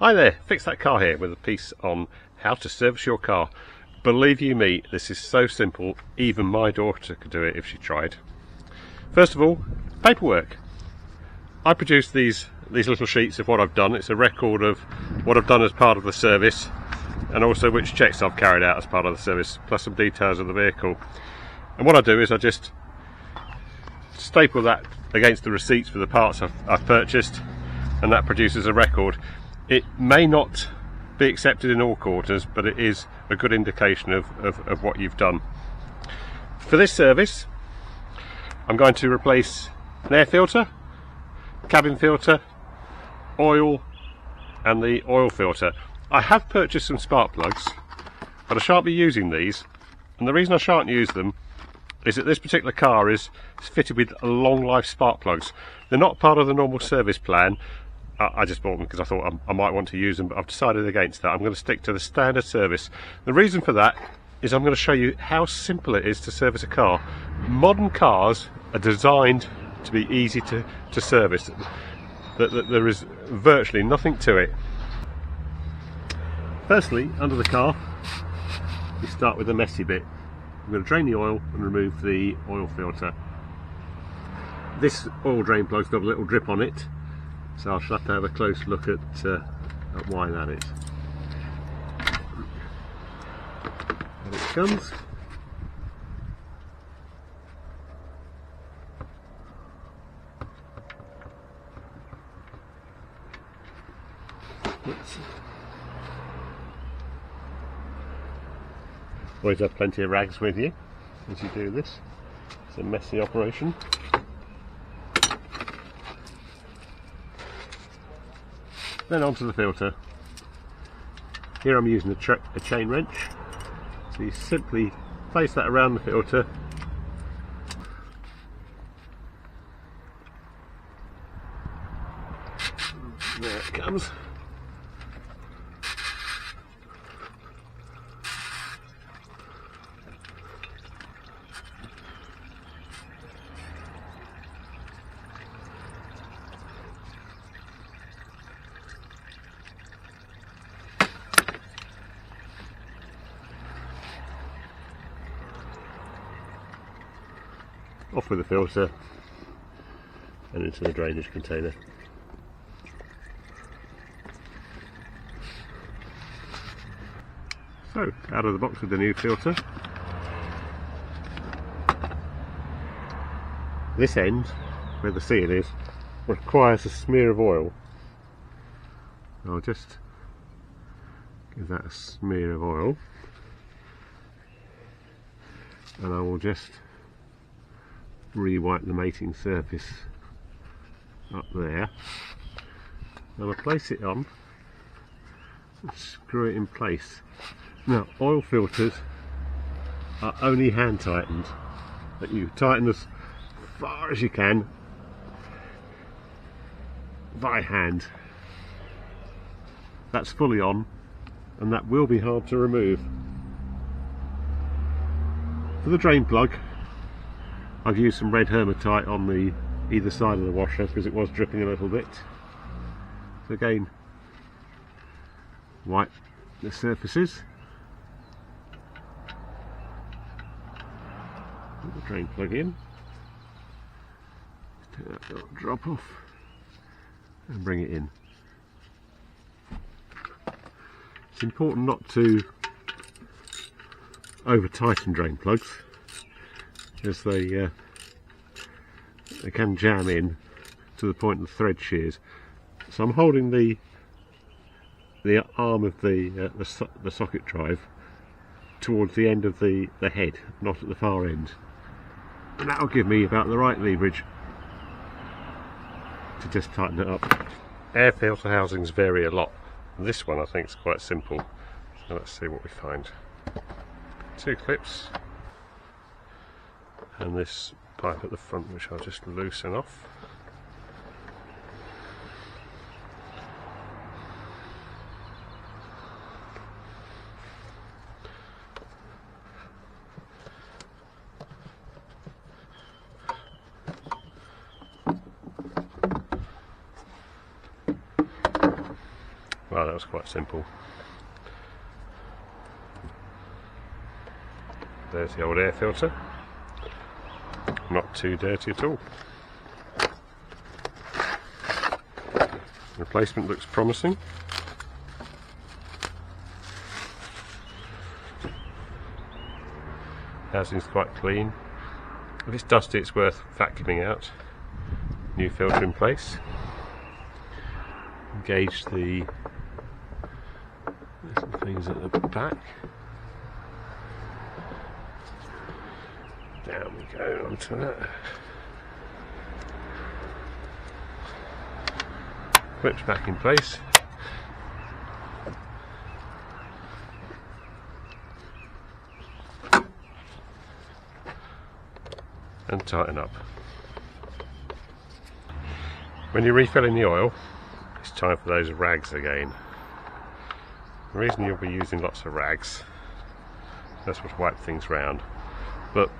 Hi there, Fix That Car here with a piece on how to service your car. Believe you me, this is so simple, even my daughter could do it if she tried. First of all, paperwork. I produced these little sheets of what I've done. It's a record of what I've done as part of the service and also which checks I've carried out as part of the service, plus some details of the vehicle. And what I do is I just staple that against the receipts for the parts I've purchased, and that produces a record. It may not be accepted in all quarters, but it is a good indication of what you've done. For this service, I'm going to replace an air filter, cabin filter, oil, and the oil filter. I have purchased some spark plugs, but I shan't be using these, and the reason I shan't use them is that this particular car is fitted with long life spark plugs. They're not part of the normal service plan. I just bought them because I thought I might want to use them, but I've decided against that. I'm going to stick to the standard service. The reason for that is I'm going to show you how simple it is to service a car. Modern cars are designed to be easy to service. There is virtually nothing to it. Firstly, under the car, you start with the messy bit. I'm going to drain the oil and remove the oil filter. This oil drain plug's got a little drip on it, so I'll have to have a close look at why that is. And it comes. Always have plenty of rags with you as you do this. It's a messy operation. Then onto the filter. Here I'm using a chain wrench. So you simply place that around the filter. There it comes. Off with the filter and into the drainage container. So, out of the box with the new filter. This end, where the seal is, requires a smear of oil. I'll just give that a smear of oil, and I will just re-wipe the mating surface up there, and I'll place it on and screw it in place. Now, oil filters are only hand tightened, but you tighten as far as you can by hand. That's fully on, and that will be hard to remove. For the drain plug, I've used some red hematite on the either side of the washer because it was dripping a little bit. So again, wipe the surfaces. Put the drain plug in. Take that little drop off and bring it in. It's important not to over tighten drain plugs, as they can jam in to the point the thread shears. So I'm holding the arm of the socket drive towards the end of the head, not at the far end, and that will give me about the right leverage to just tighten it up. Air filter housings vary a lot. This one I think is quite simple, so let's see what we find. 2 clips and this pipe at the front, which I'll just loosen off. Well, that was quite simple. There's the old air filter. Not too dirty at all. Replacement looks promising. Housing's quite clean. If it's dusty, it's worth vacuuming out. New filter in place. Engage the little things at the back. Down we go onto that. Clips back in place. And tighten up. When you're refilling the oil, it's time for those rags again. The reason you'll be using lots of rags, that's what wipe things round, but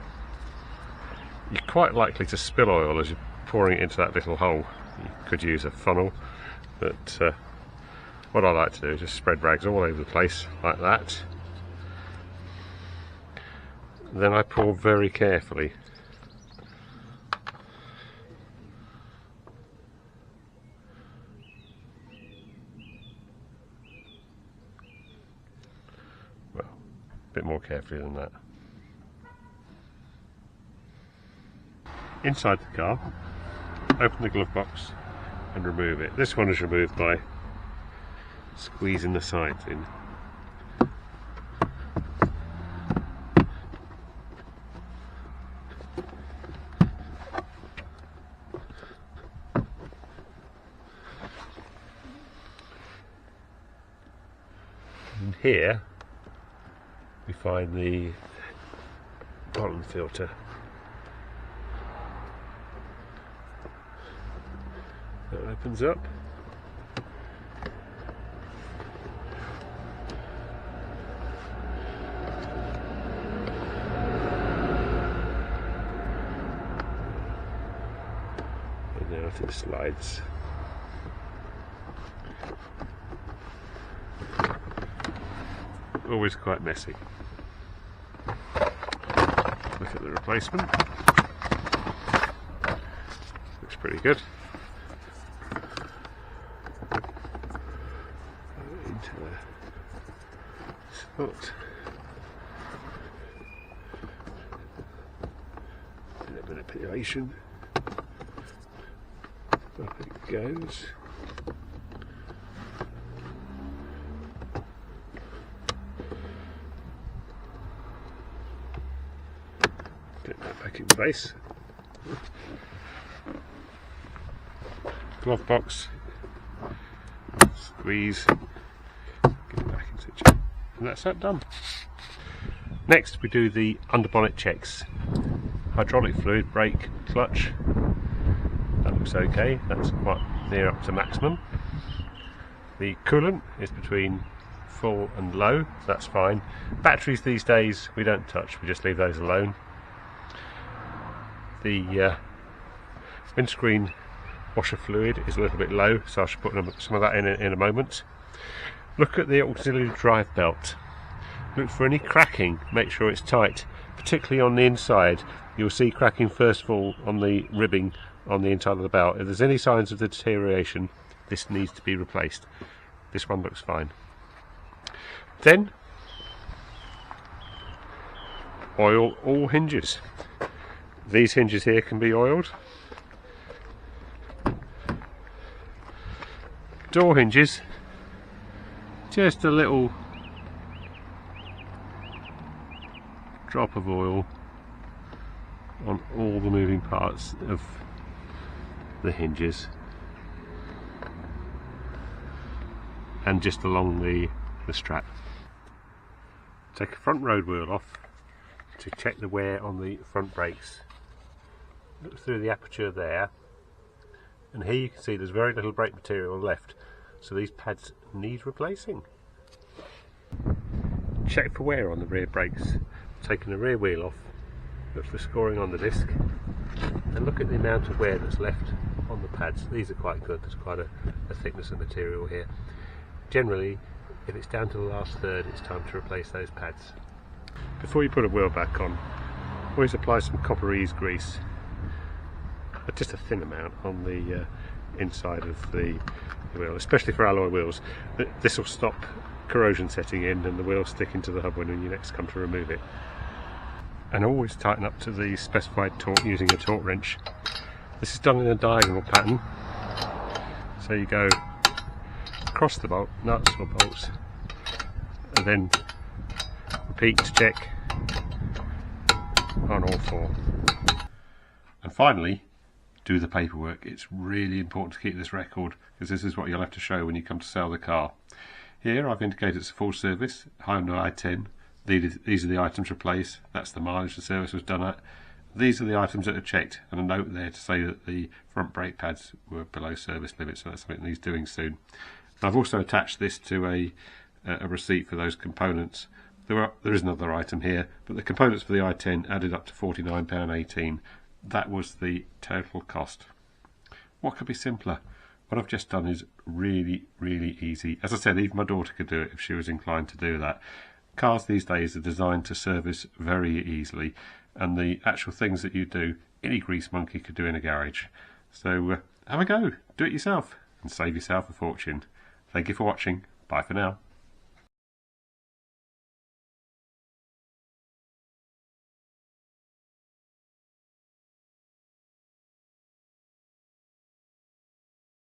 you're quite likely to spill oil as you're pouring it into that little hole. You could use a funnel, but what I like to do is just spread rags all over the place like that. Then I pour very carefully. Well, a bit more carefully than that. Inside the car, open the glove box and remove it. This one is removed by squeezing the sides in. And here we find the pollen filter. That opens up. And now it slides. Always quite messy. Look at the replacement. Looks pretty good. Into the spot. A bit of manipulation. Up it goes. Get that back in place. Glove box. Squeeze. Get it back in situ. And that's that done. Next we do the underbonnet checks. Hydraulic fluid, brake, clutch. That looks okay. That's quite near up to maximum. The coolant is between full and low. That's fine. Batteries these days we don't touch. We just leave those alone. The windscreen washer fluid is a little bit low, so I should put some of that in a moment. Look at the auxiliary drive belt. Look for any cracking, make sure it's tight, particularly on the inside. You'll see cracking first of all on the ribbing on the inside of the belt. If there's any signs of the deterioration, this needs to be replaced. This one looks fine. Then oil all hinges. These hinges here can be oiled. Door hinges, just a little drop of oil on all the moving parts of the hinges and just along the strap. Take a front road wheel off to check the wear on the front brakes. Look through the aperture there, and here you can see there's very little brake material left, so these pads need replacing. Check for wear on the rear brakes. Taking the rear wheel off, look for scoring on the disc, and look at the amount of wear that's left on the pads. These are quite good, there's quite a thickness of material here. Generally, if it's down to the last third, it's time to replace those pads. Before you put a wheel back on, always apply some copper ease grease, just a thin amount on the inside of the wheel, especially for alloy wheels. This will stop corrosion setting in and the wheel sticking to the hub when you next come to remove it. And always tighten up to the specified torque using a torque wrench. This is done in a diagonal pattern, so you go across the nuts or bolts and then repeat to check on all four. And finally, do the paperwork. It's really important to keep this record because this is what you'll have to show when you come to sell the car. Here I've indicated it's a full service, Hyundai i10. These are the items replaced, that's the mileage the service was done at. These are the items that are checked, and a note there to say that the front brake pads were below service limit, so that's something that he's doing soon. I've also attached this to a receipt for those components. There is another item here, but the components for the i10 added up to £49.18. That was the total cost. What could be simpler? What I've just done is really, really easy. As I said, even my daughter could do it if she was inclined to do that. Cars these days are designed to service very easily, and the actual things that you do, any grease monkey could do in a garage. So have a go, do it yourself, and save yourself a fortune. Thank you for watching. Bye for now.